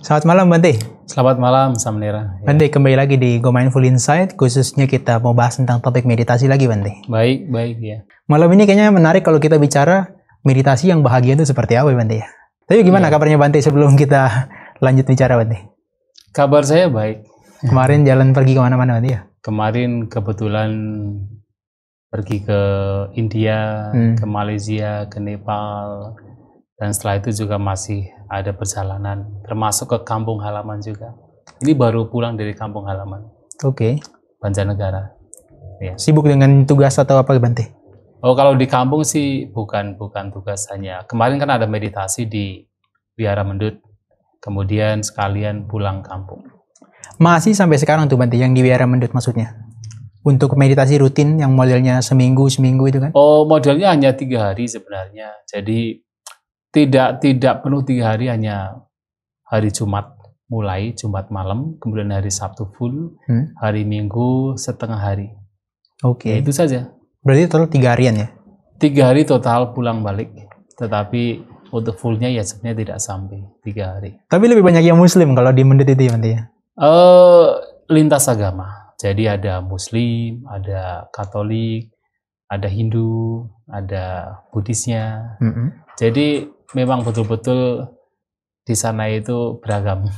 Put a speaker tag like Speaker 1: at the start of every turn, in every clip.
Speaker 1: Selamat malam Bante.
Speaker 2: Selamat malam Samnera.
Speaker 1: Bante, kembali lagi di Go Mindful Insight, khususnya kita mau bahas tentang topik meditasi lagi Bante.
Speaker 2: Baik ya.
Speaker 1: Malam ini kayaknya menarik kalau kita bicara meditasi yang bahagia itu seperti apa Bante ya. Tapi gimana kabarnya Bante sebelum kita lanjut bicara Bante?
Speaker 2: Kabar saya baik.
Speaker 1: Kemarin jalan pergi kemana-mana Bante ya?
Speaker 2: Kemarin kebetulan pergi ke India, ke Malaysia, ke Nepal, dan setelah itu juga masih ada perjalanan, termasuk ke kampung halaman juga. Ini baru pulang dari kampung halaman.
Speaker 1: Oke.
Speaker 2: Banjarnegara. Ya.
Speaker 1: Sibuk dengan tugas atau apa Bante?
Speaker 2: Oh, kalau di kampung sih bukan tugas hanya. Kemarin kan ada meditasi di Wihara Mendut, kemudian sekalian pulang kampung.
Speaker 1: Masih sampai sekarang tuh Bante yang di Wihara Mendut maksudnya? Untuk meditasi rutin yang modelnya seminggu itu kan?
Speaker 2: Oh, modelnya hanya 3 hari sebenarnya. Jadi tidak penuh 3 hari, hanya hari Jumat mulai, Jumat malam, kemudian hari Sabtu full, hari Minggu setengah hari.
Speaker 1: Oke.
Speaker 2: Ya, itu saja.
Speaker 1: Berarti total 3 harian ya?
Speaker 2: 3 hari total pulang balik. Tetapi untuk fullnya ya sebenarnya tidak sampai 3 hari.
Speaker 1: Tapi lebih banyak yang Muslim kalau di Mendut itu ya Bante ya?
Speaker 2: Lintas agama. Jadi ada Muslim, ada Katolik, ada Hindu, ada Buddhisnya. Jadi memang betul-betul di sana itu beragam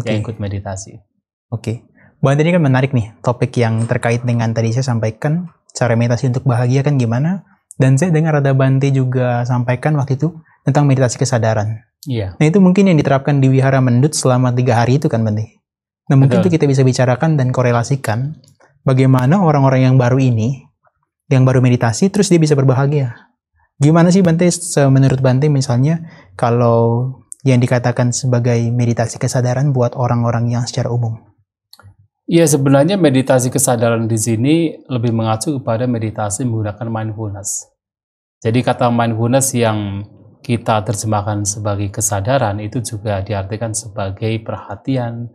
Speaker 2: yang ikut meditasi.
Speaker 1: Oke. Bante ini kan menarik nih, topik yang terkait dengan tadi saya sampaikan, cara meditasi untuk bahagia kan gimana. Dan saya dengar ada Bante juga sampaikan waktu itu tentang meditasi kesadaran.
Speaker 2: Iya.
Speaker 1: Nah itu mungkin yang diterapkan di Wihara Mendut selama 3 hari itu kan Bante. Nah mungkin itu kita bisa bicarakan dan korelasikan bagaimana orang-orang yang baru ini, yang baru meditasi terus dia bisa berbahagia. Gimana sih Bante, menurut Bante misalnya kalau yang dikatakan sebagai meditasi kesadaran buat orang-orang yang secara umum?
Speaker 2: Iya, sebenarnya meditasi kesadaran di sini lebih mengacu kepada meditasi menggunakan mindfulness. Jadi kata mindfulness yang kita terjemahkan sebagai kesadaran itu juga diartikan sebagai perhatian,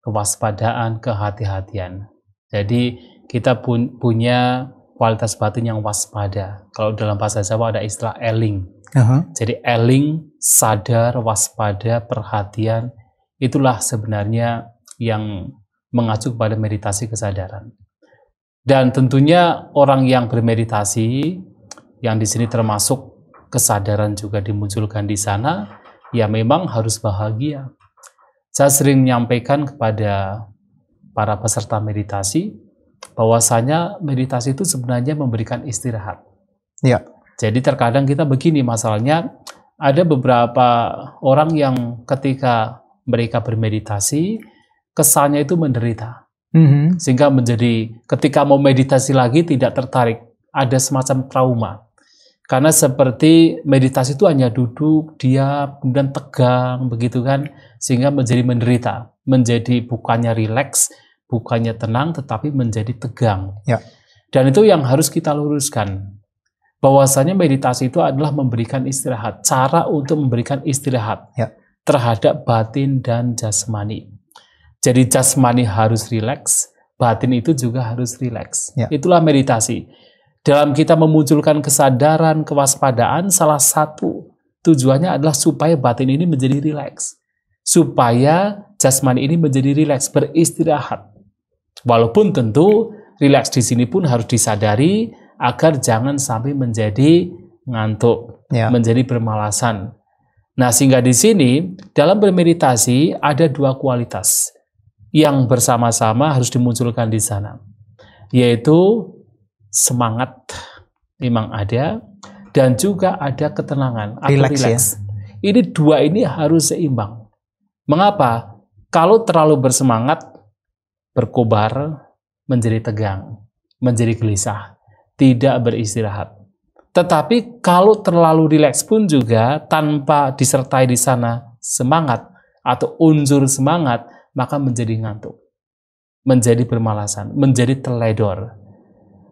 Speaker 2: kewaspadaan, kehati-hatian. Jadi kita punya kualitas batin yang waspada. Kalau dalam bahasa Jawa ada istilah eling. Jadi eling, sadar, waspada, perhatian, itulah sebenarnya yang mengacu kepada meditasi kesadaran. Dan tentunya orang yang bermeditasi, yang di sini termasuk kesadaran juga dimunculkan di sana, ya memang harus bahagia. Saya sering menyampaikan kepada para peserta meditasi bahwasanya meditasi itu sebenarnya memberikan istirahat.
Speaker 1: Ya.
Speaker 2: Jadi terkadang kita begini masalahnya, ada beberapa orang yang ketika mereka bermeditasi kesannya itu menderita. Sehingga menjadi ketika mau meditasi lagi tidak tertarik, ada semacam trauma. Karena seperti meditasi itu hanya duduk, diam, kemudian tegang, begitu kan, sehingga menjadi menderita, menjadi bukannya rileks, bukannya tenang, tetapi menjadi tegang.
Speaker 1: Ya.
Speaker 2: Dan itu yang harus kita luruskan, bahwasanya meditasi itu adalah memberikan istirahat, cara untuk memberikan istirahat terhadap batin dan jasmani. Jadi jasmani harus rileks, batin itu juga harus rileks. Itulah meditasi. Dalam kita memunculkan kesadaran, kewaspadaan, salah satu tujuannya adalah supaya batin ini menjadi rileks. Supaya jasmani ini menjadi rileks, beristirahat. Walaupun tentu rileks di sini pun harus disadari agar jangan sampai menjadi ngantuk, menjadi bermalasan. Nah, sehingga di sini dalam bermeditasi ada 2 kualitas yang bersama-sama harus dimunculkan di sana, yaitu semangat memang ada, dan juga ada ketenangan atau rileks. Ini 2 ini harus seimbang. Mengapa? Kalau terlalu bersemangat, berkobar, menjadi tegang, menjadi gelisah, tidak beristirahat. Tetapi kalau terlalu rileks pun juga tanpa disertai di sana semangat atau unsur semangat, maka menjadi ngantuk, menjadi bermalasan, menjadi teledor.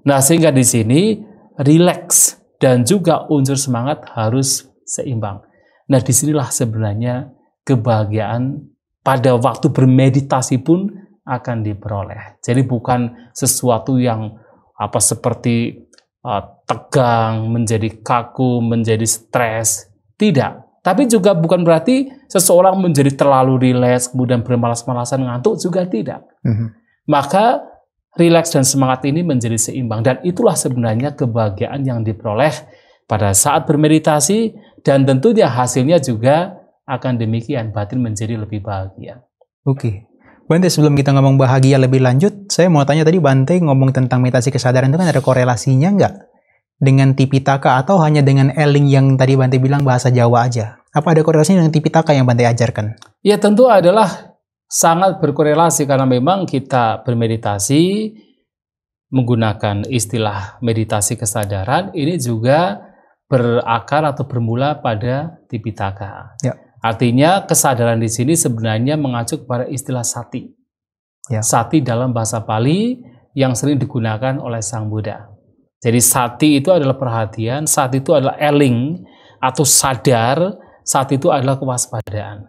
Speaker 2: Nah, sehingga di sini rileks dan juga unsur semangat harus seimbang. Nah, disinilah sebenarnya kebahagiaan pada waktu bermeditasi pun akan diperoleh. Jadi bukan sesuatu yang seperti tegang, menjadi kaku, menjadi stres. Tidak. Tapi juga bukan berarti seseorang menjadi terlalu rileks, kemudian bermalas-malasan ngantuk, juga tidak. Maka rileks dan semangat ini menjadi seimbang. Dan itulah sebenarnya kebahagiaan yang diperoleh pada saat bermeditasi, dan tentunya hasilnya juga akan demikian, batin menjadi lebih bahagia.
Speaker 1: Oke. Bante, sebelum kita ngomong bahagia lebih lanjut, saya mau tanya tadi Bante ngomong tentang meditasi kesadaran itu kan ada korelasinya nggak dengan Tipitaka atau hanya dengan Eling yang tadi Bante bilang bahasa Jawa aja? Apa ada korelasinya dengan Tipitaka yang Bante ajarkan?
Speaker 2: Ya tentu adalah sangat berkorelasi karena memang kita bermeditasi menggunakan istilah meditasi kesadaran ini juga berakar atau bermula pada Tipitaka. Ya. Artinya kesadaran di sini sebenarnya mengacu kepada istilah sati. Ya. Sati dalam bahasa Pali yang sering digunakan oleh Sang Buddha. Jadi sati itu adalah perhatian, sati itu adalah eling atau sadar, sati itu adalah kewaspadaan.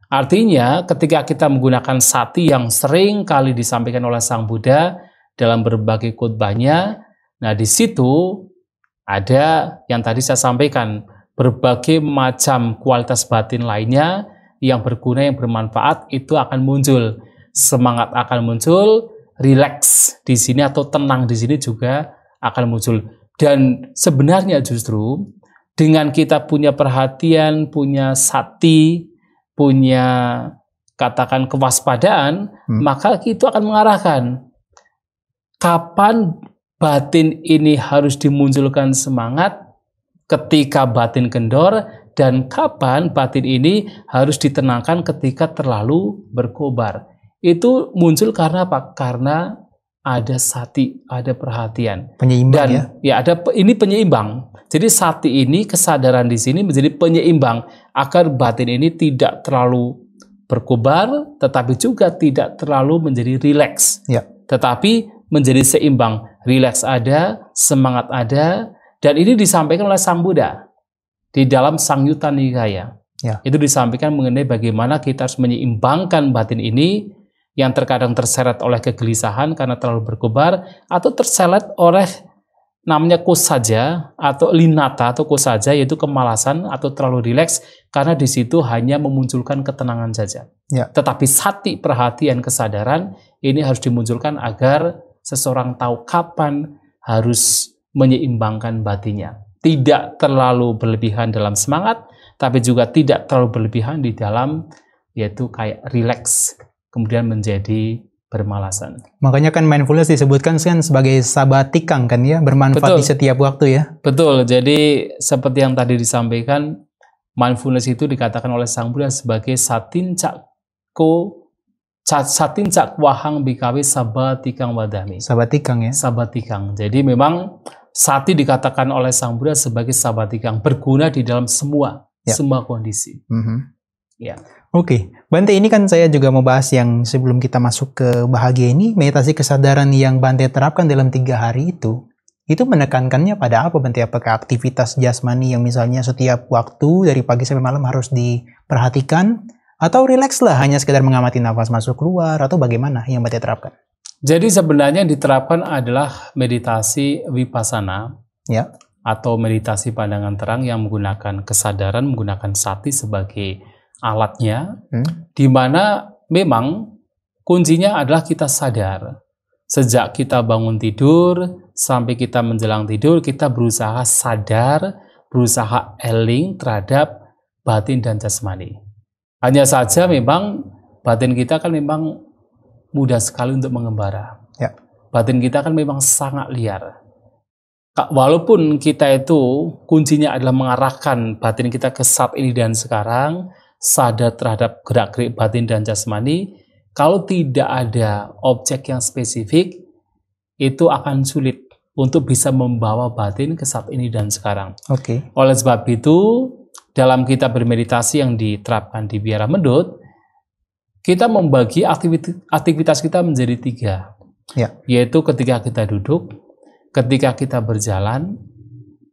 Speaker 2: Artinya ketika kita menggunakan sati yang sering kali disampaikan oleh Sang Buddha dalam berbagai khotbahnya, nah di situ ada yang tadi saya sampaikan, berbagai macam kualitas batin lainnya yang berguna, yang bermanfaat, itu akan muncul. Semangat akan muncul, rileks di sini atau tenang di sini juga akan muncul. Dan sebenarnya justru dengan kita punya perhatian, punya sati, punya katakan kewaspadaan, maka itu akan mengarahkan kapan batin ini harus dimunculkan semangat, ketika batin kendor, dan kapan batin ini harus ditenangkan ketika terlalu berkobar. Itu muncul karena apa? Karena ada sati, ada perhatian.
Speaker 1: Penyeimbang,
Speaker 2: dan ya ini penyeimbang. Jadi sati ini, kesadaran di sini menjadi penyeimbang agar batin ini tidak terlalu berkobar, tetapi juga tidak terlalu menjadi rileks. Ya. Tetapi menjadi seimbang. Rileks ada, semangat ada. Dan ini disampaikan oleh Sang Buddha di dalam Sangyutta Nikaya. Ya. Itu disampaikan mengenai bagaimana kita harus menyeimbangkan batin ini yang terkadang terseret oleh kegelisahan karena terlalu berkobar, atau terseret oleh namanya kosaja atau linata atau kosaja, yaitu kemalasan atau terlalu rileks karena di situ hanya memunculkan ketenangan saja. Ya. Tetapi sati, perhatian, kesadaran ini harus dimunculkan agar seseorang tahu kapan harus menyeimbangkan batinnya. Tidak terlalu berlebihan dalam semangat, tapi juga tidak terlalu berlebihan di dalam, yaitu kayak rileks, kemudian menjadi bermalasan.
Speaker 1: Makanya kan mindfulness disebutkan kan sebagai sabatikang kan ya, bermanfaat. Betul. Di setiap waktu ya.
Speaker 2: Betul, jadi seperti yang tadi disampaikan, mindfulness itu dikatakan oleh Sang Buddha sebagai satincak wahang bikawe sabatikang wadami. Sabatikang ya? Sabatikang. Jadi memang sati dikatakan oleh Sang Buddha sebagai sabatikang, berguna di dalam semua kondisi. Ya.
Speaker 1: Oke, Bante, ini kan saya juga mau bahas yang sebelum kita masuk ke bahagia ini, meditasi kesadaran yang Bante terapkan dalam 3 hari itu menekankannya pada apa, Bante? Apakah aktivitas jasmani yang misalnya setiap waktu dari pagi sampai malam harus diperhatikan, atau rileks lah, hanya sekedar mengamati nafas masuk keluar, atau bagaimana yang Bante terapkan?
Speaker 2: Jadi sebenarnya yang diterapkan adalah meditasi vipassana, ya, atau meditasi pandangan terang yang menggunakan kesadaran, menggunakan sati sebagai alatnya, di mana memang kuncinya adalah kita sadar. Sejak kita bangun tidur sampai kita menjelang tidur, kita berusaha sadar, berusaha eling terhadap batin dan jasmani. Hanya saja memang batin kita kan memang mudah sekali untuk mengembara. Ya. Batin kita kan memang sangat liar. Walaupun kita itu kuncinya adalah mengarahkan batin kita ke saat ini dan sekarang, sadar terhadap gerak-gerik batin dan jasmani, kalau tidak ada objek yang spesifik, itu akan sulit untuk bisa membawa batin ke saat ini dan sekarang.
Speaker 1: Oke.
Speaker 2: Oleh sebab itu, dalam kita bermeditasi yang diterapkan di Biara Mendut, kita membagi aktivitas kita menjadi 3, ya. Yaitu ketika kita duduk, ketika kita berjalan,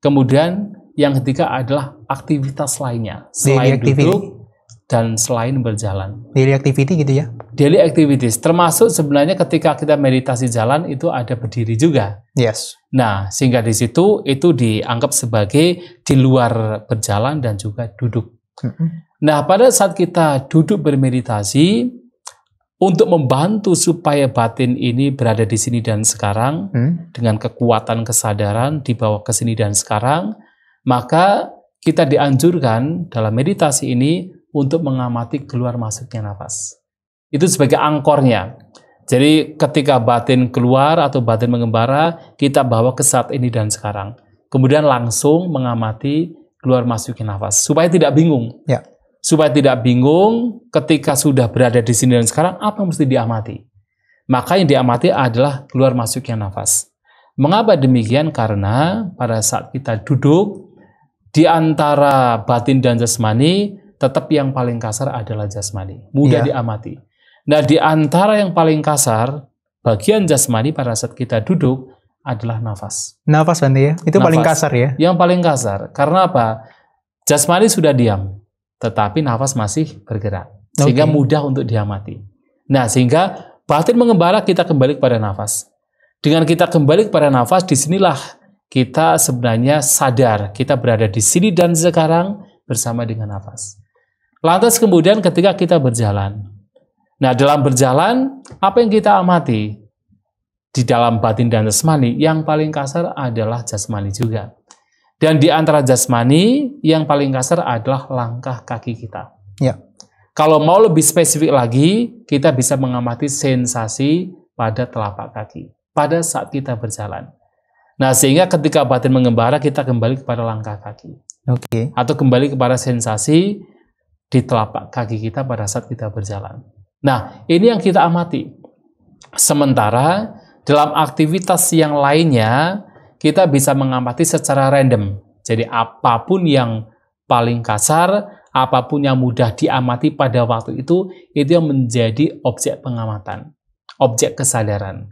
Speaker 2: kemudian yang ketiga adalah aktivitas lainnya selain duduk dan selain berjalan.
Speaker 1: Daily activity gitu ya?
Speaker 2: Daily activities, termasuk sebenarnya ketika kita meditasi jalan itu ada berdiri juga.
Speaker 1: Yes.
Speaker 2: Nah, sehingga di situ itu dianggap sebagai di luar berjalan dan juga duduk. Nah, pada saat kita duduk bermeditasi, untuk membantu supaya batin ini berada di sini dan sekarang, dengan kekuatan kesadaran dibawa ke sini dan sekarang, maka kita dianjurkan dalam meditasi ini untuk mengamati keluar masuknya nafas. Itu sebagai angkornya. Jadi ketika batin keluar atau batin mengembara, kita bawa ke saat ini dan sekarang. Kemudian langsung mengamati keluar masuknya nafas, supaya tidak bingung.
Speaker 1: Ya.
Speaker 2: Supaya tidak bingung ketika sudah berada di sini dan sekarang, apa yang mesti diamati. Maka yang diamati adalah keluar masuknya nafas. Mengapa demikian? Karena pada saat kita duduk, di antara batin dan jasmani, tetap yang paling kasar adalah jasmani. Mudah diamati. Nah, di antara yang paling kasar, bagian jasmani pada saat kita duduk adalah nafas.
Speaker 1: Nafas Bante ya? Itu nafas. Paling kasar ya?
Speaker 2: Yang paling kasar. Karena apa? Jasmani sudah diam, tetapi nafas masih bergerak. Sehingga mudah untuk diamati. Nah, sehingga batin mengembara, kita kembali kepada nafas. Dengan kita kembali kepada nafas, disinilah kita sebenarnya sadar. Kita berada di sini dan sekarang bersama dengan nafas. Lantas kemudian ketika kita berjalan. Nah, dalam berjalan, apa yang kita amati? Di dalam batin dan jasmani, yang paling kasar adalah jasmani juga. Dan di antara jasmani, yang paling kasar adalah langkah kaki kita.
Speaker 1: Ya.
Speaker 2: Kalau mau lebih spesifik lagi, kita bisa mengamati sensasi pada telapak kaki pada saat kita berjalan. Nah, sehingga ketika batin mengembara, kita kembali kepada langkah kaki. Atau kembali kepada sensasi di telapak kaki kita pada saat kita berjalan. Nah, ini yang kita amati. Sementara dalam aktivitas yang lainnya, kita bisa mengamati secara random. Jadi apapun yang paling kasar, apapun yang mudah diamati pada waktu itu yang menjadi objek pengamatan, objek kesadaran.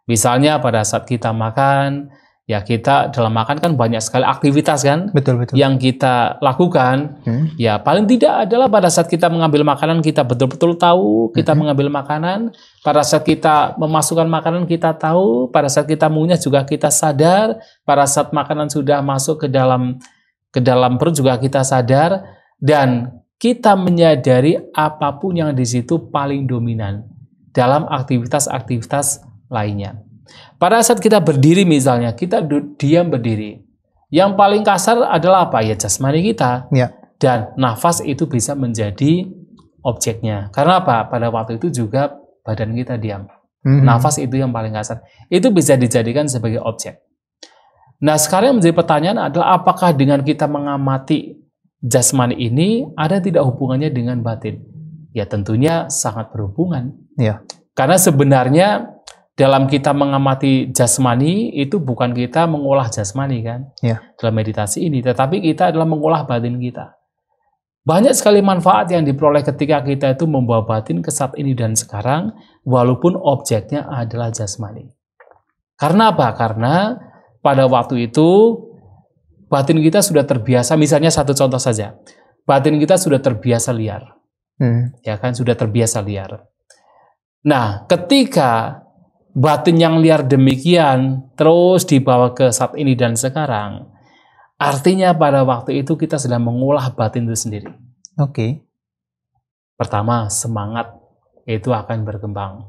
Speaker 2: Misalnya pada saat kita makan, ya kita dalam makan kan banyak sekali aktivitas kan,
Speaker 1: betul.
Speaker 2: Yang kita lakukan. Ya paling tidak adalah pada saat kita mengambil makanan, kita betul-betul tahu kita mengambil makanan. Pada saat kita memasukkan makanan, kita tahu. Pada saat kita mengunyah juga kita sadar. Pada saat makanan sudah masuk ke dalam perut juga kita sadar. Dan kita menyadari apapun yang di situ paling dominan dalam aktivitas-aktivitas lainnya. Pada saat kita berdiri misalnya, kita diam berdiri. Yang paling kasar adalah apa? Ya jasmani kita.
Speaker 1: Ya.
Speaker 2: Dan nafas itu bisa menjadi objeknya. Karena apa? Pada waktu itu juga badan kita diam. Nafas itu yang paling kasar. Itu bisa dijadikan sebagai objek. Nah, sekarang yang menjadi pertanyaan adalah apakah dengan kita mengamati jasmani ini ada tidak hubungannya dengan batin? Ya tentunya sangat berhubungan.
Speaker 1: Ya.
Speaker 2: Karena sebenarnya dalam kita mengamati jasmani itu bukan kita mengolah jasmani kan, dalam meditasi ini, tetapi kita adalah mengolah batin kita. Banyak sekali manfaat yang diperoleh ketika kita itu membawa batin ke saat ini dan sekarang, walaupun objeknya adalah jasmani. Karena apa? Karena pada waktu itu batin kita sudah terbiasa, misalnya satu contoh saja, batin kita sudah terbiasa liar, ya kan, sudah terbiasa liar. Nah, ketika batin yang liar demikian terus dibawa ke saat ini dan sekarang, artinya pada waktu itu kita sedang mengolah batin itu sendiri. Pertama, semangat itu akan berkembang.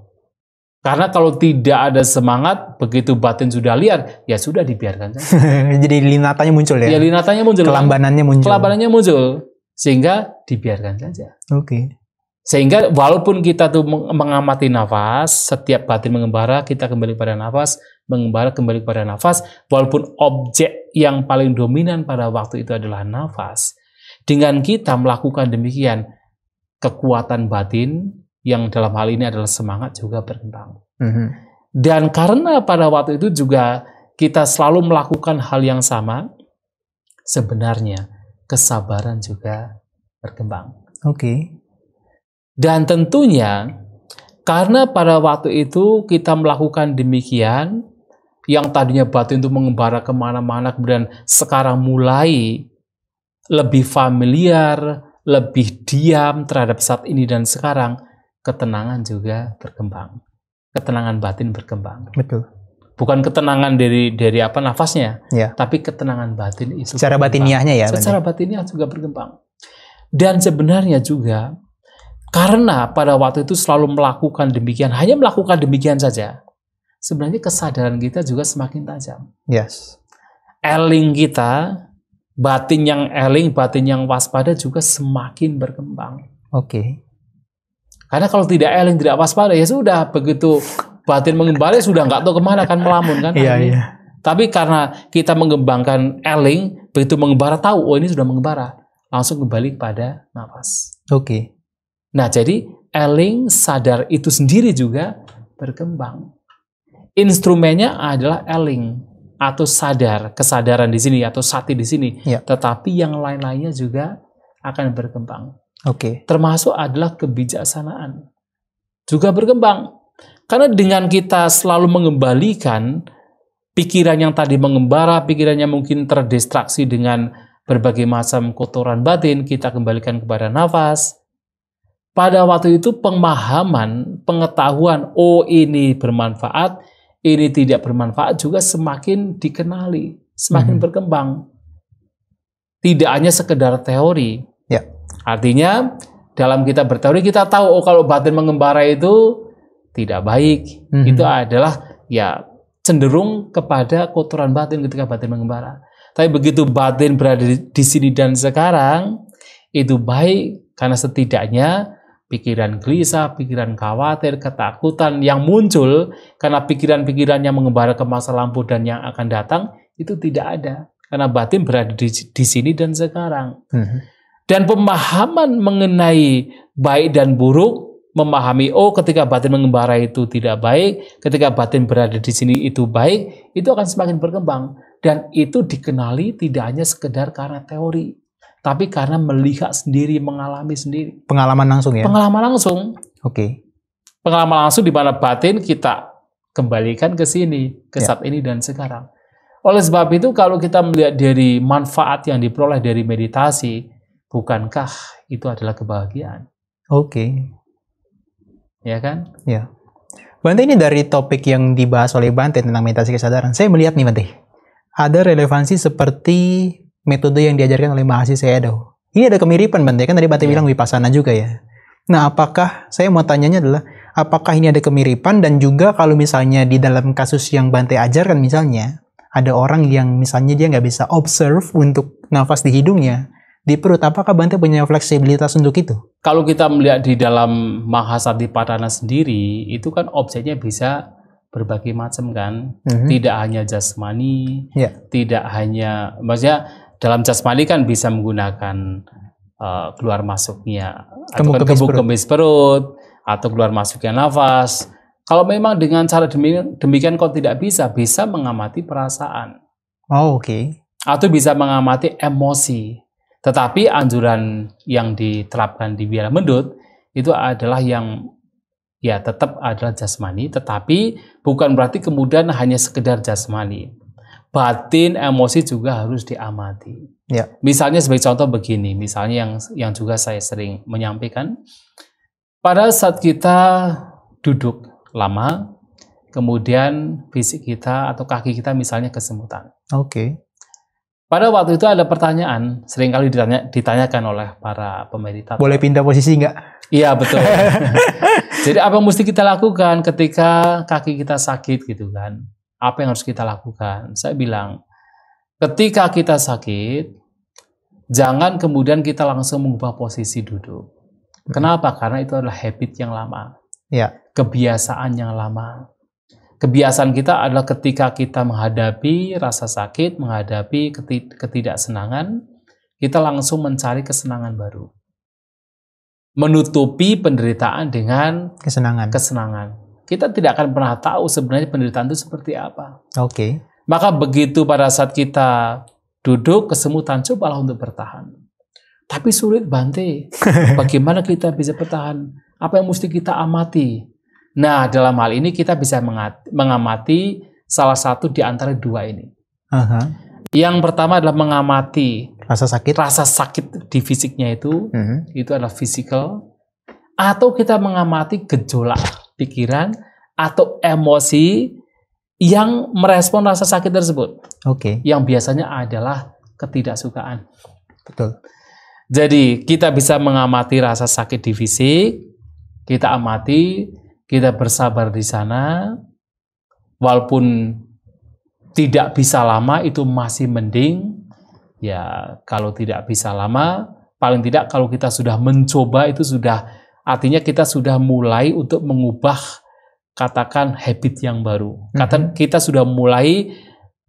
Speaker 2: Karena kalau tidak ada semangat, begitu batin sudah liar, ya sudah dibiarkan saja.
Speaker 1: Jadi linatanya muncul ya?
Speaker 2: Ya linatanya muncul.
Speaker 1: Kelambanannya muncul.
Speaker 2: Kelambanannya muncul. Sehingga dibiarkan saja. Sehingga walaupun kita tuh mengamati nafas, setiap batin mengembara, kita kembali pada nafas, mengembara kembali pada nafas, walaupun objek yang paling dominan pada waktu itu adalah nafas, dengan kita melakukan demikian, kekuatan batin, yang dalam hal ini adalah semangat juga berkembang. Dan karena pada waktu itu juga kita selalu melakukan hal yang sama, sebenarnya kesabaran juga berkembang. Dan tentunya karena pada waktu itu kita melakukan demikian, yang tadinya batin itu mengembara kemana-mana, kemudian sekarang mulai lebih familiar, lebih diam terhadap saat ini dan sekarang, ketenangan juga berkembang. Ketenangan batin berkembang. Bukan ketenangan dari apa nafasnya, tapi ketenangan batin itu.
Speaker 1: Secara batiniahnya ya.
Speaker 2: Secara batiniah juga berkembang. Dan sebenarnya juga karena pada waktu itu selalu melakukan demikian, hanya melakukan demikian saja, sebenarnya kesadaran kita juga semakin tajam.
Speaker 1: Yes.
Speaker 2: Eling kita, batin yang eling, batin yang waspada juga semakin berkembang.
Speaker 1: Oke.
Speaker 2: Karena kalau tidak eling, tidak waspada, ya sudah, begitu batin mengembara sudah nggak tahu kemana, kan melamun kan.
Speaker 1: Iya, iya.
Speaker 2: Tapi karena kita mengembangkan eling, begitu mengembara tahu, oh ini sudah mengembara, langsung kembali pada nafas.
Speaker 1: Oke.
Speaker 2: Nah, jadi eling, sadar itu sendiri juga berkembang. Instrumennya adalah eling atau sadar, kesadaran di sini atau sati di sini.
Speaker 1: Ya.
Speaker 2: Tetapi yang lain-lainnya juga akan berkembang.
Speaker 1: Oke.
Speaker 2: Termasuk adalah kebijaksanaan juga berkembang. Karena dengan kita selalu mengembalikan pikiran yang tadi mengembara, pikirannya mungkin terdistraksi dengan berbagai macam kotoran batin, kita kembalikan kepada nafas. Pada waktu itu pemahaman, pengetahuan, oh ini bermanfaat, ini tidak bermanfaat juga semakin dikenali, semakin berkembang. Tidak hanya sekedar teori.
Speaker 1: Ya.
Speaker 2: Artinya dalam kita berteori kita tahu, oh kalau batin mengembara itu tidak baik. Itu adalah ya cenderung kepada kotoran batin ketika batin mengembara. Tapi begitu batin berada di sini dan sekarang, itu baik karena setidaknya pikiran gelisah, pikiran khawatir, ketakutan yang muncul karena pikiran-pikiran yang mengembara ke masa lampau dan yang akan datang itu tidak ada. Karena batin berada di sini dan sekarang. Dan pemahaman mengenai baik dan buruk, memahami oh ketika batin mengembara itu tidak baik, ketika batin berada di sini itu baik, itu akan semakin berkembang. Dan itu dikenali tidak hanya sekedar karena teori, tapi karena melihat sendiri, mengalami sendiri.
Speaker 1: Pengalaman langsung ya?
Speaker 2: Pengalaman langsung.
Speaker 1: Oke.
Speaker 2: Pengalaman langsung di mana batin kita kembalikan ke sini, ke saat ini dan sekarang. Oleh sebab itu kalau kita melihat dari manfaat yang diperoleh dari meditasi, bukankah itu adalah kebahagiaan?
Speaker 1: Oke.
Speaker 2: Ya kan?
Speaker 1: Ya. Bante, ini dari topik yang dibahas oleh Bante tentang meditasi kesadaran, saya melihat nih Bante, ada relevansi seperti metode yang diajarkan oleh Mahasi Sayadaw. Ini ada kemiripan Bante, kan tadi Bante bilang Vipassana juga ya. Nah, apakah, saya mau tanyanya adalah, apakah ini ada kemiripan dan juga kalau misalnya di dalam kasus yang Bante ajarkan misalnya, ada orang yang misalnya dia nggak bisa observe untuk nafas di hidungnya, di perut, apakah Bante punya fleksibilitas untuk itu?
Speaker 2: Kalau kita melihat di dalam Mahasatipatthana sendiri, itu kan objeknya bisa berbagai macam kan. Tidak hanya jasmani, tidak hanya, maksudnya dalam jasmani kan bisa menggunakan keluar masuknya kemuk-kemis perut, atau keluar masuknya nafas. Kalau memang dengan cara demikian kok tidak bisa mengamati perasaan.
Speaker 1: Oh, oke.
Speaker 2: Atau bisa mengamati emosi. Tetapi anjuran yang diterapkan di Wihara Mendut itu adalah yang ya tetap adalah jasmani, tetapi bukan berarti kemudian hanya sekedar jasmani. Batin, emosi juga harus diamati.
Speaker 1: Ya.
Speaker 2: Misalnya sebagai contoh begini, misalnya yang juga saya sering menyampaikan, pada saat kita duduk lama, kemudian fisik kita atau kaki kita misalnya kesemutan.
Speaker 1: Oke.
Speaker 2: Pada waktu itu ada pertanyaan, seringkali ditanyakan oleh para pemeditator.
Speaker 1: Boleh pindah posisi nggak?
Speaker 2: Iya, betul. Jadi apa yang mesti kita lakukan ketika kaki kita sakit gitu kan? Apa yang harus kita lakukan? Saya bilang, ketika kita sakit, jangan kemudian kita langsung mengubah posisi duduk. Kenapa? Karena itu adalah habit yang lama.
Speaker 1: Ya.
Speaker 2: Kebiasaan yang lama. Kebiasaan kita adalah ketika kita menghadapi rasa sakit, menghadapi ketidaksenangan, kita langsung mencari kesenangan baru. Menutupi penderitaan dengan kesenangan. Kita tidak akan pernah tahu sebenarnya penderitaan itu seperti apa.
Speaker 1: Oke.
Speaker 2: Maka begitu pada saat kita duduk kesemutan, cobalah untuk bertahan. Tapi sulit Bante. Bagaimana kita bisa bertahan? Apa yang mesti kita amati? Nah, dalam hal ini kita bisa mengamati salah satu di antara dua ini. Yang pertama adalah mengamati rasa sakit di fisiknya itu adalah physical, atau kita mengamati gejolak pikiran atau emosi yang merespon rasa sakit tersebut.
Speaker 1: Oke.
Speaker 2: Yang biasanya adalah ketidaksukaan.
Speaker 1: Betul.
Speaker 2: Jadi kita bisa mengamati rasa sakit di fisik, kita amati, kita bersabar di sana, walaupun tidak bisa lama itu masih mending. Ya kalau tidak bisa lama, paling tidak kalau kita sudah mencoba itu sudah artinya kita sudah mulai untuk mengubah katakan habit yang baru. Kita sudah mulai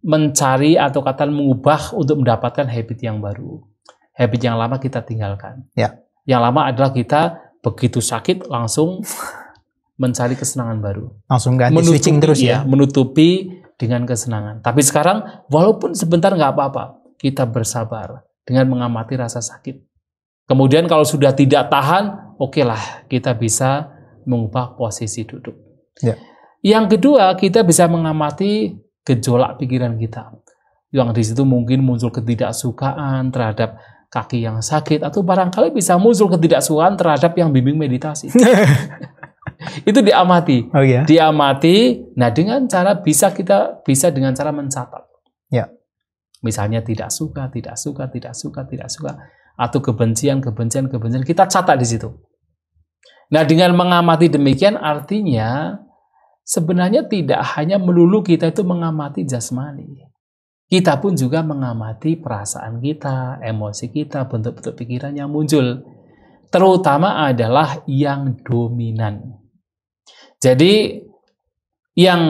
Speaker 2: mencari atau katakan mengubah untuk mendapatkan habit yang baru. Habit yang lama kita tinggalkan.
Speaker 1: Ya.
Speaker 2: Yang lama adalah kita begitu sakit langsung mencari kesenangan baru.
Speaker 1: Langsung ganti switching terus ya.
Speaker 2: Menutupi dengan kesenangan. Tapi sekarang walaupun sebentar nggak apa-apa, kita bersabar dengan mengamati rasa sakit. Kemudian kalau sudah tidak tahan, okelah kita bisa mengubah posisi duduk.
Speaker 1: Ya.
Speaker 2: Yang kedua, kita bisa mengamati gejolak pikiran kita. Yang di situ mungkin muncul ketidaksukaan terhadap kaki yang sakit, atau barangkali bisa muncul ketidaksukaan terhadap yang bimbing meditasi. Itu diamati.
Speaker 1: Oh, iya?
Speaker 2: Diamati. Nah, dengan cara kita bisa dengan cara mencatat.
Speaker 1: Ya.
Speaker 2: Misalnya tidak suka, atau kebencian, kita catat di situ. Nah, dengan mengamati demikian artinya sebenarnya tidak hanya melulu kita itu mengamati jasmani. Kita pun juga mengamati perasaan kita, emosi kita, bentuk-bentuk pikiran yang muncul. Terutama adalah yang dominan. Jadi yang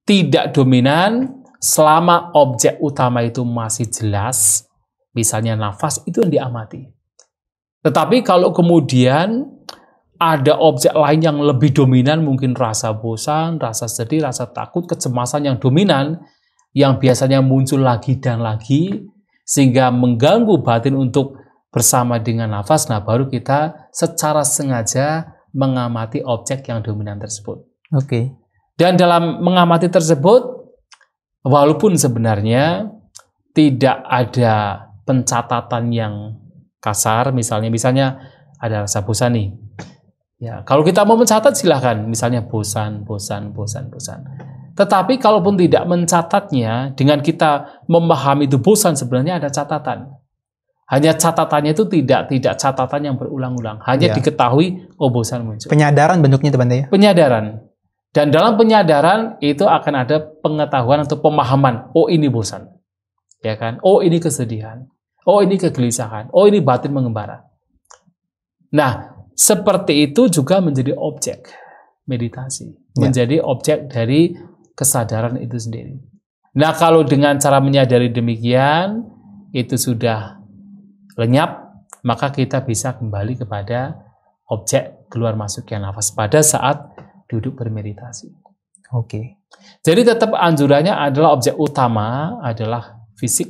Speaker 2: tidak dominan selama objek utama itu masih jelas, misalnya nafas, itu yang diamati. Tetapi kalau kemudian ada objek lain yang lebih dominan, mungkin rasa bosan, rasa sedih, rasa takut, kecemasan yang dominan, yang biasanya muncul lagi dan lagi, sehingga mengganggu batin untuk bersama dengan nafas, nah baru kita secara sengaja mengamati objek yang dominan tersebut.
Speaker 1: Oke.
Speaker 2: Dan dalam mengamati tersebut, walaupun sebenarnya tidak ada pencatatan yang kasar, misalnya ada rasa bosan nih. Ya, kalau kita mau mencatat silahkan, misalnya bosan. Tetapi kalaupun tidak mencatatnya, dengan kita memahami itu bosan, sebenarnya ada catatan. Hanya catatannya itu tidak catatan yang berulang-ulang, hanya diketahui oh bosan muncul.
Speaker 1: Penyadaran bentuknya teman-teman ya.
Speaker 2: Penyadaran. Dan dalam penyadaran itu akan ada pengetahuan atau pemahaman, oh ini bosan. Ya kan? Oh ini kesedihan. Oh ini kegelisahan. Oh ini batin mengembara. Nah, seperti itu juga menjadi objek meditasi. Menjadi objek dari kesadaran itu sendiri. Nah, kalau dengan cara menyadari demikian, itu sudah lenyap, maka kita bisa kembali kepada objek keluar masuknya nafas pada saat duduk bermeditasi.
Speaker 1: Oke.
Speaker 2: Jadi tetap anjurannya adalah objek utama adalah fisik,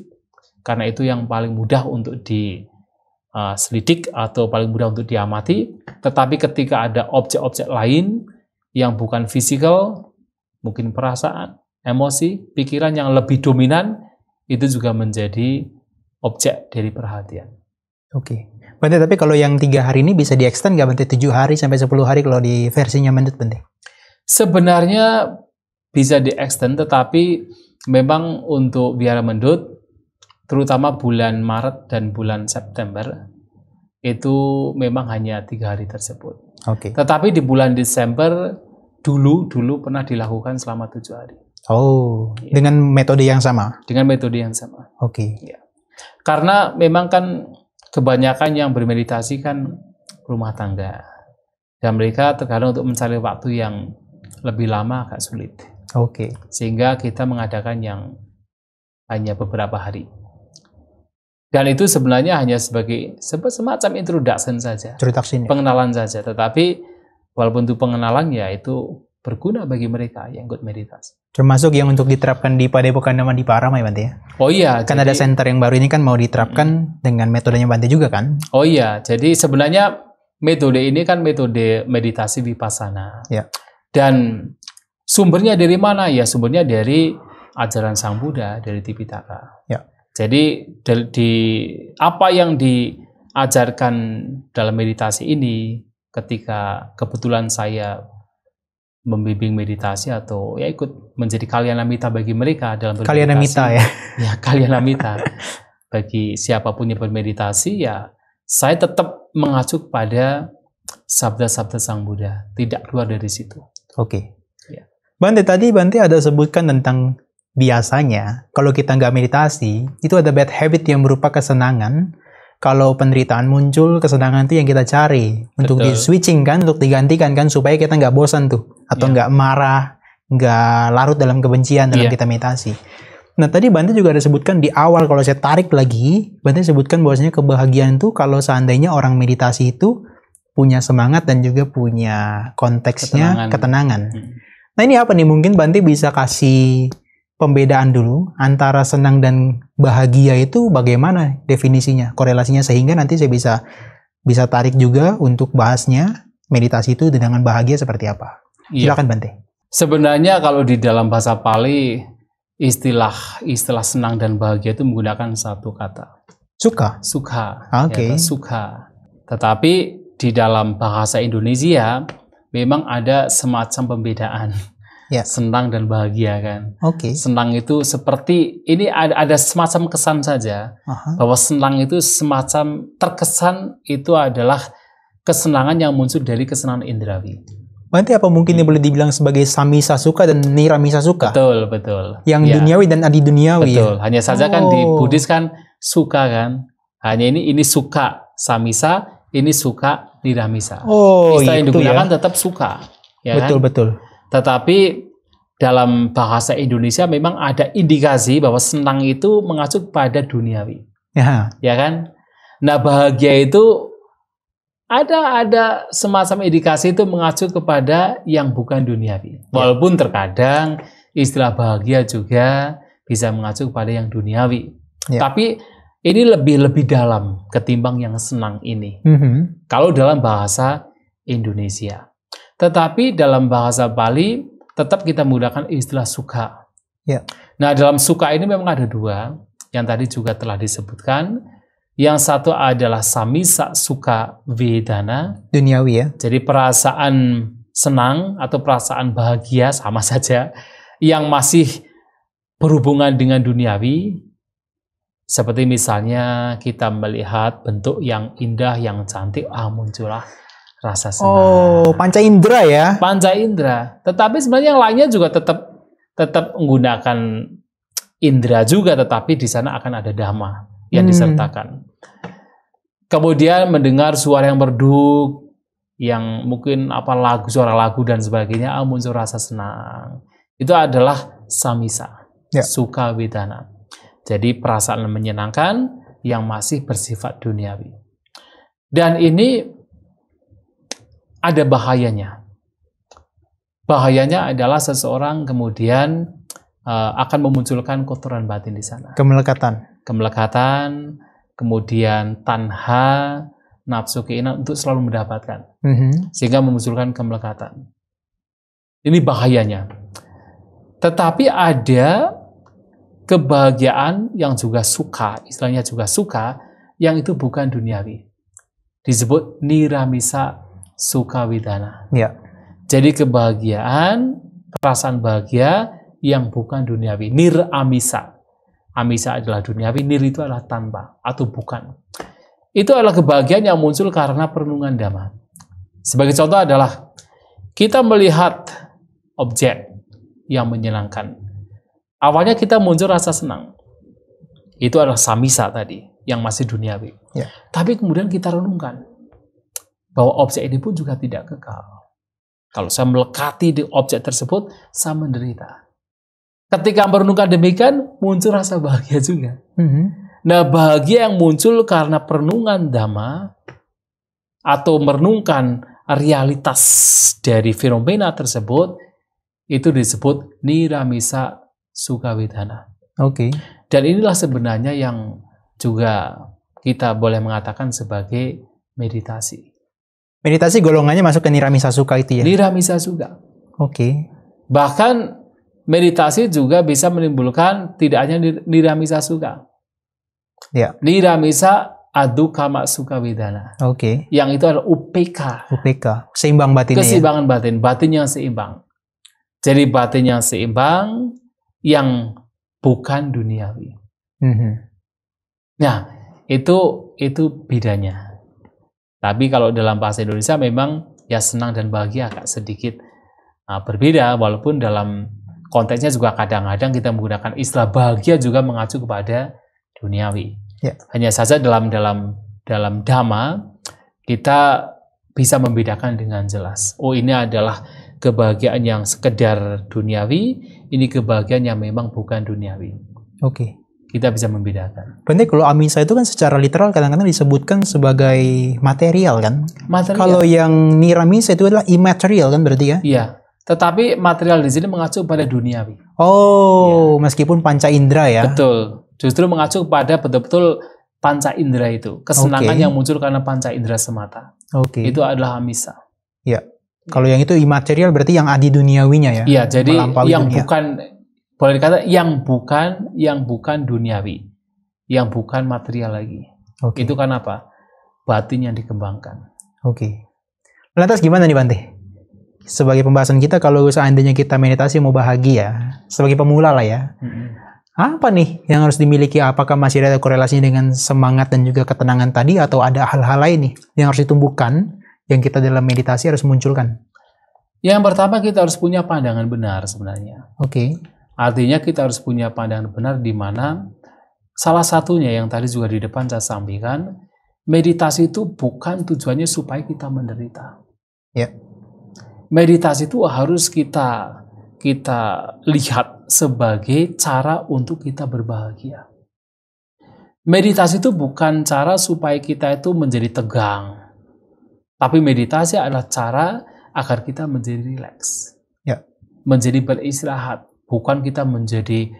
Speaker 2: karena itu yang paling mudah untuk diselidik atau paling mudah untuk diamati. Tetapi ketika ada objek-objek lain yang bukan fisikal, mungkin perasaan, emosi, pikiran yang lebih dominan, itu juga menjadi objek dari perhatian.
Speaker 1: Oke. Bante, tapi kalau yang 3 hari ini bisa di-extend nggak Bante? 7 hari sampai 10 hari kalau di versinya Mendut Bante?
Speaker 2: Sebenarnya bisa di-extend, tetapi memang untuk Wihara Mendut, terutama bulan Maret dan bulan September, itu memang hanya 3 hari tersebut.
Speaker 1: Oke.
Speaker 2: Tetapi di bulan Desember, dulu pernah dilakukan selama 7 hari.
Speaker 1: Oh, dengan metode yang sama?
Speaker 2: Dengan metode yang sama.
Speaker 1: Oke.
Speaker 2: Ya. Karena memang kan kebanyakan yang bermeditasi kan rumah tangga. Dan mereka terkadang untuk mencari waktu yang lebih lama agak sulit.
Speaker 1: Oke.
Speaker 2: Sehingga kita mengadakan yang hanya beberapa hari. Dan itu sebenarnya hanya sebagai semacam introduction saja.
Speaker 1: Introduction.
Speaker 2: Pengenalan saja. Tetapi walaupun itu pengenalan, ya itu berguna bagi mereka yang ikut meditasi.
Speaker 1: Termasuk yang untuk diterapkan di Padepokan Dhamma Diparama ya Bante ya?
Speaker 2: Oh iya.
Speaker 1: Kan jadi, ada center yang baru ini kan mau diterapkan dengan metodenya Bante juga kan?
Speaker 2: Oh iya, jadi sebenarnya metode ini kan metode meditasi vipassana.
Speaker 1: Ya.
Speaker 2: Dan sumbernya dari mana? Ya sumbernya dari ajaran Sang Buddha, dari Tipitaka.
Speaker 1: Ya.
Speaker 2: Jadi apa yang diajarkan dalam meditasi ini, ketika kebetulan saya membimbing meditasi atau ya ikut menjadi kalyanamita bagi mereka dalam bermeditasi.
Speaker 1: Kalyanamita ya?
Speaker 2: Ya, kalyanamita. Bagi siapapun yang bermeditasi, ya saya tetap mengacu pada sabda-sabda Sang Buddha, tidak keluar dari situ.
Speaker 1: Oke.
Speaker 2: Ya.
Speaker 1: Bante, tadi Bante ada sebutkan tentang biasanya kalau kita nggak meditasi, itu ada bad habit yang berupa kesenangan. Kalau penderitaan muncul, kesenangan itu yang kita cari untuk di switching kan, untuk digantikan kan, supaya kita nggak bosan tuh, atau nggak marah, nggak larut dalam kebencian dalam kita meditasi. Nah, tadi Bante juga ada sebutkan di awal, kalau saya tarik lagi, Bante sebutkan bahwasanya kebahagiaan itu kalau seandainya orang meditasi itu punya semangat dan juga punya konteksnya ketenangan. Nah, ini apa nih? Mungkin Bante bisa kasih pembedaan dulu antara senang dan bahagia itu bagaimana definisinya, korelasinya, sehingga nanti saya bisa tarik juga untuk bahasnya meditasi itu dengan bahagia seperti apa. Silakan Bante.
Speaker 2: Sebenarnya kalau di dalam bahasa Pali istilah senang dan bahagia itu menggunakan satu kata.
Speaker 1: Sukha.
Speaker 2: Ya, sukha. Tetapi di dalam bahasa Indonesia memang ada semacam pembedaan. Senang dan bahagia kan. Senang itu seperti ini ada semacam kesan saja bahwa senang itu semacam terkesan itu adalah kesenangan yang muncul dari kesenangan indrawi.
Speaker 1: Berarti apa mungkin boleh dibilang sebagai samisa sukha dan niramisa sukha?
Speaker 2: Betul.
Speaker 1: Yang duniawi dan adi duniawi.
Speaker 2: Betul. Hanya saja kan di Buddhis kan sukha kan. Hanya ini sukha samisa, ini sukha niramisa. Istilah yang digunakan tetap sukha. Ya
Speaker 1: betul.
Speaker 2: Kan? Tetapi dalam bahasa Indonesia memang ada indikasi bahwa senang itu mengacu pada duniawi. Ya kan? Nah, bahagia itu ada semacam indikasi itu mengacu kepada yang bukan duniawi. Walaupun terkadang istilah bahagia juga bisa mengacu kepada yang duniawi. Tapi ini lebih dalam ketimbang yang senang ini. Kalau dalam bahasa Indonesia. Tetapi dalam bahasa Bali tetap kita menggunakan istilah sukha. Nah, dalam sukha ini memang ada dua yang tadi juga telah disebutkan. Yang satu adalah samisa sukha vedana,
Speaker 1: duniawi ya.
Speaker 2: Jadi perasaan senang atau perasaan bahagia sama saja yang masih berhubungan dengan duniawi. Seperti misalnya kita melihat bentuk yang indah, yang cantik, muncullah rasa senang.
Speaker 1: Panca indera ya.
Speaker 2: Panca indera. Tetapi sebenarnya yang lainnya juga tetap menggunakan indera juga, tetapi di sana akan ada dhamma yang disertakan. Kemudian mendengar suara yang merdu, yang mungkin suara lagu dan sebagainya, muncul rasa senang. Itu adalah samisa, sukha vedana. Jadi perasaan menyenangkan yang masih bersifat duniawi. Dan ini ada bahayanya. Bahayanya adalah seseorang kemudian akan memunculkan kotoran batin di sana. Kemelekatan, kemudian tanha, nafsu keinginan untuk selalu mendapatkan. Sehingga memunculkan kemelekatan. Ini bahayanya. Tetapi ada kebahagiaan yang juga sukha, istilahnya juga sukha, yang itu bukan duniawi. Disebut niramisa sukha vedana. Jadi kebahagiaan, perasaan bahagia yang bukan duniawi. Niramisa. Amisa adalah duniawi, nir itu adalah tanpa atau bukan. Itu adalah kebahagiaan yang muncul karena perenungan dhamma. Sebagai contoh adalah kita melihat objek yang menyenangkan. Awalnya kita muncul rasa senang. Itu adalah samisa tadi, yang masih duniawi. Tapi kemudian kita renungkan bahwa objek ini pun juga tidak kekal. Kalau saya melekati di objek tersebut, saya menderita. Ketika merenungkan demikian, muncul rasa bahagia juga. Nah, bahagia yang muncul karena perenungan dhamma atau merenungkan realitas dari fenomena tersebut, itu disebut niramisa sukha vedana. Dan inilah sebenarnya yang juga kita boleh mengatakan sebagai meditasi.
Speaker 1: Meditasi golongannya masuk ke niramisa sukha itu ya?
Speaker 2: Niramisa sukha. Bahkan meditasi juga bisa menimbulkan tidak hanya niramisa sukha. Niramisa adukama sukha vedana. Yang itu adalah UPK.
Speaker 1: Seimbang batinnya.
Speaker 2: Keseimbangan batin. Batin yang seimbang. Jadi batin yang seimbang yang bukan duniawi. Nah, itu bedanya. Tapi kalau dalam bahasa Indonesia memang ya senang dan bahagia agak sedikit berbeda, walaupun dalam konteksnya juga kadang-kadang kita menggunakan istilah bahagia juga mengacu kepada duniawi. Ya. Hanya saja dalam dhamma kita bisa membedakan dengan jelas. Oh, ini adalah kebahagiaan yang sekedar duniawi, ini kebahagiaan yang memang bukan duniawi.
Speaker 1: Oke.
Speaker 2: Kita bisa membedakan.
Speaker 1: Berarti kalau amisa itu kan secara literal kadang-kadang disebutkan sebagai material kan? Material. Kalau yang niramisa itu adalah immaterial kan berarti ya?
Speaker 2: Iya. Tetapi material di sini mengacu pada duniawi.
Speaker 1: Oh, ya. Meskipun panca indera ya?
Speaker 2: Betul. Justru mengacu pada betul-betul panca indera itu. Kesenangan yang muncul karena panca indera semata. Oke. Itu adalah amisa.
Speaker 1: Ya. Kalau yang itu imaterial berarti yang adi duniawinya ya?
Speaker 2: Iya, jadi yang
Speaker 1: dunia.
Speaker 2: Bukan, boleh dikata yang bukan duniawi. Yang bukan material lagi. Oke. Itu kan apa? Batin yang dikembangkan.
Speaker 1: Oke. Lantas gimana nih Bante? Sebagai pembahasan kita, kalau seandainya kita meditasi mau bahagia, sebagai pemula lah ya, apa nih yang harus dimiliki? Apakah masih ada korelasinya dengan semangat dan juga ketenangan tadi, atau ada hal-hal lain nih yang harus ditumbuhkan, yang kita dalam meditasi harus munculkan?
Speaker 2: Yang pertama, kita harus punya pandangan benar sebenarnya.
Speaker 1: Oke.
Speaker 2: Artinya kita harus punya pandangan benar, di mana salah satunya yang tadi juga di depan saya sampaikan, meditasi itu bukan tujuannya supaya kita menderita. Ya. Meditasi itu harus kita lihat sebagai cara untuk kita berbahagia. Meditasi itu bukan cara supaya kita itu menjadi tegang. Tapi meditasi adalah cara agar kita menjadi rileks. Ya. Menjadi beristirahat. Bukan kita menjadi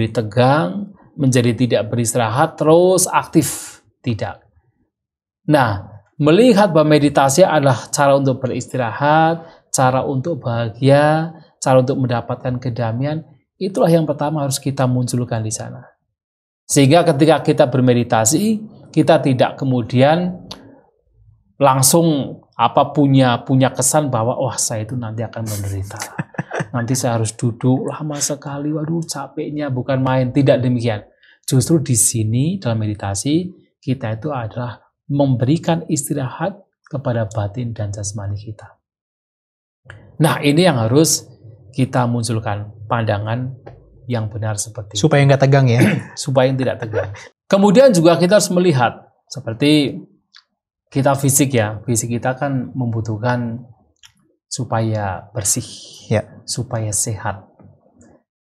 Speaker 2: tegang, menjadi tidak beristirahat, terus aktif. Tidak. Nah, melihat bahwa meditasi adalah cara untuk beristirahat, cara untuk bahagia, cara untuk mendapatkan kedamaian, itulah yang pertama harus kita munculkan di sana. Sehingga ketika kita bermeditasi, kita tidak kemudian langsung punya kesan bahwa wah saya itu nanti akan menderita. Nanti saya harus duduk lama sekali, waduh capeknya bukan main. Tidak demikian. Justru di sini dalam meditasi kita itu adalah memberikan istirahat kepada batin dan jasmani kita. Nah, ini yang harus kita munculkan, pandangan yang benar seperti
Speaker 1: supaya nggak tegang ya.
Speaker 2: Supaya tidak tegang. Kemudian juga kita harus melihat, seperti kita fisik ya, fisik kita kan membutuhkan supaya bersih, ya, supaya sehat.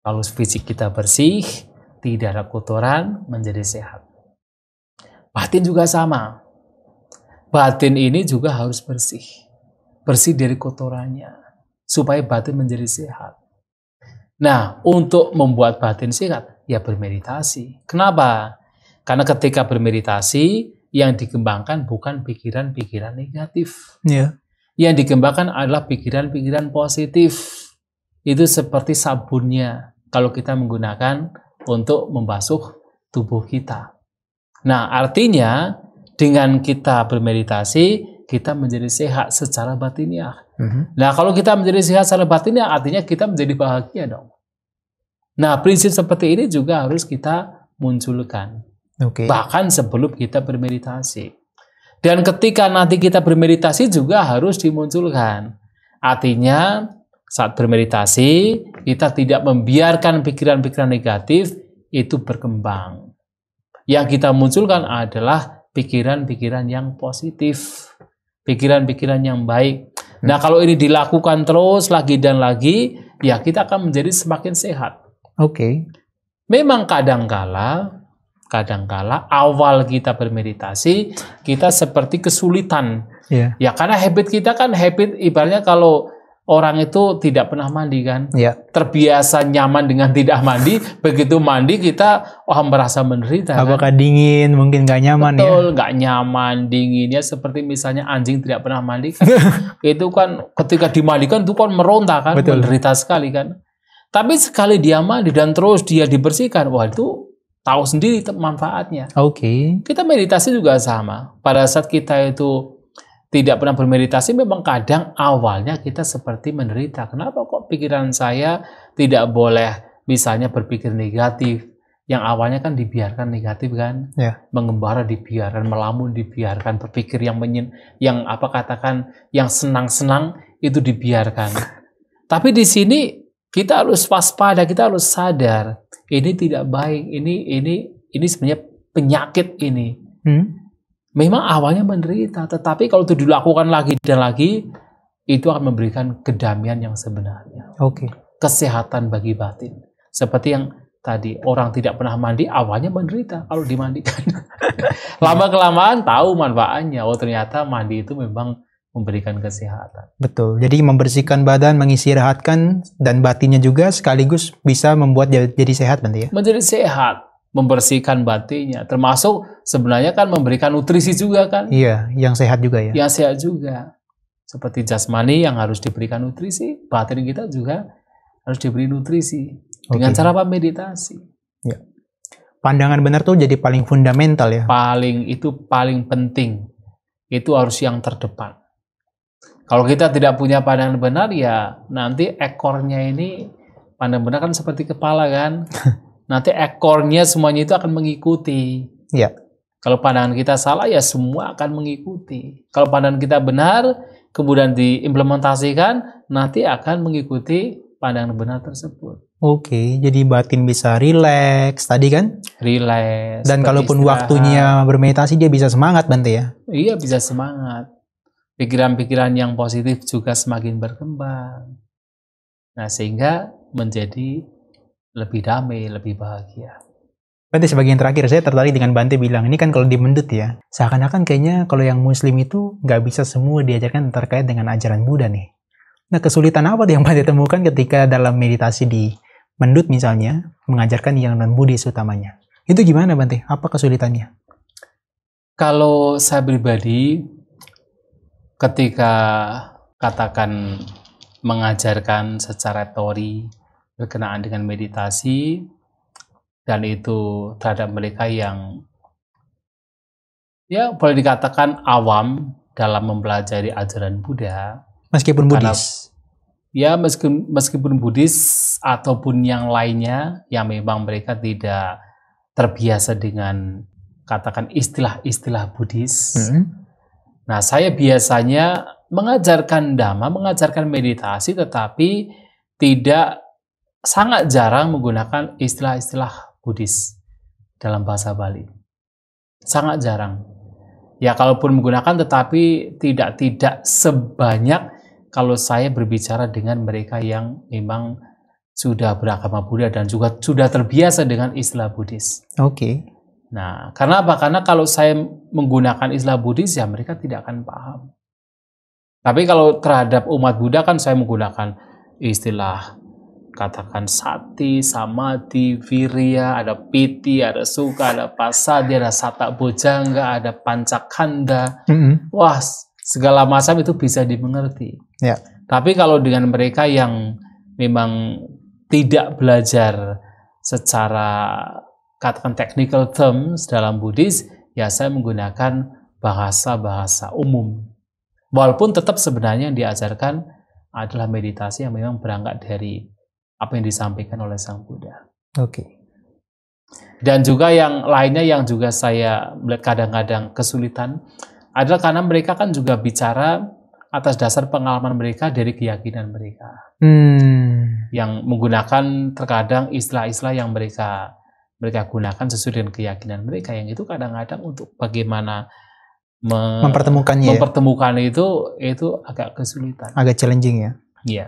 Speaker 2: Kalau fisik kita bersih, tidak ada kotoran, menjadi sehat. Batin juga sama. Batin ini juga harus bersih. Bersih dari kotorannya. Supaya batin menjadi sehat. Nah, untuk membuat batin sehat, ya bermeditasi. Kenapa? Karena ketika bermeditasi, yang dikembangkan bukan pikiran-pikiran negatif. Yeah. Yang dikembangkan adalah pikiran-pikiran positif. Itu seperti sabunnya kalau kita menggunakan untuk membasuh tubuh kita. Nah, artinya dengan kita bermeditasi, kita menjadi sehat secara batiniah. Nah, kalau kita menjadi sehat secara batiniah, artinya kita menjadi bahagia dong. Nah, prinsip seperti ini juga harus kita munculkan. Okay. Bahkan sebelum kita bermeditasi. Dan ketika nanti kita bermeditasi juga harus dimunculkan. Artinya, saat bermeditasi, kita tidak membiarkan pikiran-pikiran negatif itu berkembang. Yang kita munculkan adalah pikiran-pikiran yang positif. Pikiran-pikiran yang baik. Nah, kalau ini dilakukan terus lagi dan lagi, ya kita akan menjadi semakin sehat.
Speaker 1: Oke.
Speaker 2: Memang kadangkala awal kita bermeditasi, kita seperti kesulitan. Yeah. Ya, karena habit kita kan ibaratnya kalau orang itu tidak pernah mandi kan. Yeah. Terbiasa nyaman dengan tidak mandi, begitu mandi kita merasa menderita.
Speaker 1: Apakah kan? Dingin, mungkin nggak nyaman.
Speaker 2: Betul, nggak nyaman, dinginnya seperti misalnya anjing tidak pernah mandi kan. Itu kan ketika dimandikan itu kan meronta kan, betul, menderita sekali kan. Tapi sekali dia mandi dan terus dia dibersihkan, wah itu tahu sendiri manfaatnya.
Speaker 1: Oke.
Speaker 2: Kita meditasi juga sama. Pada saat kita itu tidak pernah bermeditasi, memang kadang awalnya kita seperti menderita. Kenapa kok pikiran saya tidak boleh misalnya berpikir negatif? yang awalnya kan dibiarkan negatif kan, mengembara dibiarkan, melamun dibiarkan, berpikir yang yang senang-senang itu dibiarkan. Tapi di sini kita harus waspada, kita harus sadar ini tidak baik, ini sebenarnya penyakit ini. Memang awalnya menderita, tetapi kalau itu dilakukan lagi dan lagi, itu akan memberikan kedamaian yang sebenarnya. Kesehatan bagi batin. Seperti yang tadi, orang tidak pernah mandi, awalnya menderita kalau dimandikan. Lama-kelamaan tahu manfaatnya. Oh, ternyata mandi itu memang memberikan kesehatan.
Speaker 1: Betul. Jadi membersihkan badan, mengistirahatkan, dan batinnya juga sekaligus bisa membuat jadi sehat nanti ya?
Speaker 2: Menjadi sehat. Membersihkan batinnya. Termasuk sebenarnya kan memberikan nutrisi juga kan?
Speaker 1: Iya, yang sehat juga ya?
Speaker 2: Yang sehat juga. Seperti jasmani yang harus diberikan nutrisi, batin kita juga harus diberi nutrisi dengan cara meditasi.
Speaker 1: Ya. Pandangan benar tuh jadi paling fundamental ya.
Speaker 2: Paling penting. Itu harus yang terdepan. Kalau kita tidak punya pandangan benar ya nanti ekornya ini, pandangan benar kan seperti kepala kan. Nanti ekornya semuanya itu akan mengikuti.
Speaker 1: Ya.
Speaker 2: Kalau pandangan kita salah ya semua akan mengikuti. Kalau pandangan kita benar kemudian diimplementasikan nanti akan mengikuti pandangan benar tersebut.
Speaker 1: Jadi batin bisa rileks tadi kan?
Speaker 2: Rileks.
Speaker 1: Dan kalaupun waktunya bermeditasi dia bisa semangat Bante ya?
Speaker 2: Iya bisa semangat. Pikiran-pikiran yang positif juga semakin berkembang. Nah sehingga menjadi lebih damai, lebih bahagia.
Speaker 1: Bante sebagai yang terakhir saya tertarik dengan Bante bilang ini kan kalau di Mendut ya seakan-akan kayaknya kalau yang Muslim itu nggak bisa semua diajarkan terkait dengan ajaran Buddha nih. Nah kesulitan apa yang Bante temukan ketika dalam meditasi di Mendut misalnya mengajarkan yang non-Buddhis utamanya? Itu gimana Bante? Apa kesulitannya?
Speaker 2: Kalau saya pribadi ketika katakan mengajarkan secara teori berkenaan dengan meditasi dan itu terhadap mereka yang ya boleh dikatakan awam dalam mempelajari ajaran Buddha,
Speaker 1: meskipun Buddhis.
Speaker 2: Ya meskipun Buddhis ataupun yang lainnya yang memang mereka tidak terbiasa dengan katakan istilah-istilah Buddhis. Nah, saya biasanya mengajarkan Dhamma, mengajarkan meditasi, tetapi tidak sangat jarang menggunakan istilah-istilah Buddhis dalam bahasa Bali. Sangat jarang. Ya, kalaupun menggunakan, tetapi tidak sebanyak kalau saya berbicara dengan mereka yang memang sudah beragama Buddha dan juga sudah terbiasa dengan istilah Buddhis. Nah, karena apa? Karena kalau saya menggunakan istilah Buddhis, ya mereka tidak akan paham. Tapi kalau terhadap umat Buddha kan saya menggunakan istilah, katakan sati, samadhi, virya, ada piti, ada sukha, ada pasadi, ada satta bojjhanga, ada pancakanda. Wah, segala macam itu bisa dimengerti.
Speaker 1: Ya.
Speaker 2: Tapi kalau dengan mereka yang memang tidak belajar secara katakan technical terms dalam Buddhis, ya saya menggunakan bahasa-bahasa umum. Walaupun tetap sebenarnya yang diajarkan adalah meditasi yang memang berangkat dari apa yang disampaikan oleh Sang Buddha. Dan juga yang lainnya yang juga saya melihat kadang-kadang kesulitan adalah karena mereka kan juga bicara atas dasar pengalaman mereka dari keyakinan mereka. Yang menggunakan terkadang istilah-istilah yang mereka gunakan sesuai dengan keyakinan mereka, yang itu kadang-kadang untuk bagaimana
Speaker 1: mempertemukannya
Speaker 2: itu agak kesulitan.
Speaker 1: Agak challenging ya?
Speaker 2: Iya.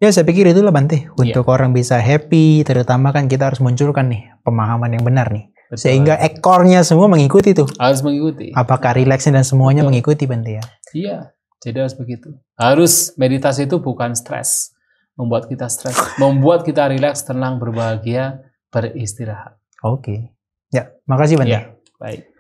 Speaker 1: Ya saya pikir itulah Bante, untuk orang bisa happy, terutama kan kita harus munculkan nih pemahaman yang benar nih. Betul. Sehingga ekornya semua mengikuti tuh.
Speaker 2: Harus mengikuti.
Speaker 1: Apakah rileksnya dan semuanya mengikuti Bante ya?
Speaker 2: Iya, jadi harus begitu. Harus meditasi itu bukan stres. Membuat kita stres, membuat kita rileks, tenang, berbahagia, beristirahat.
Speaker 1: Ya, makasih Bante.
Speaker 2: Ya, baik.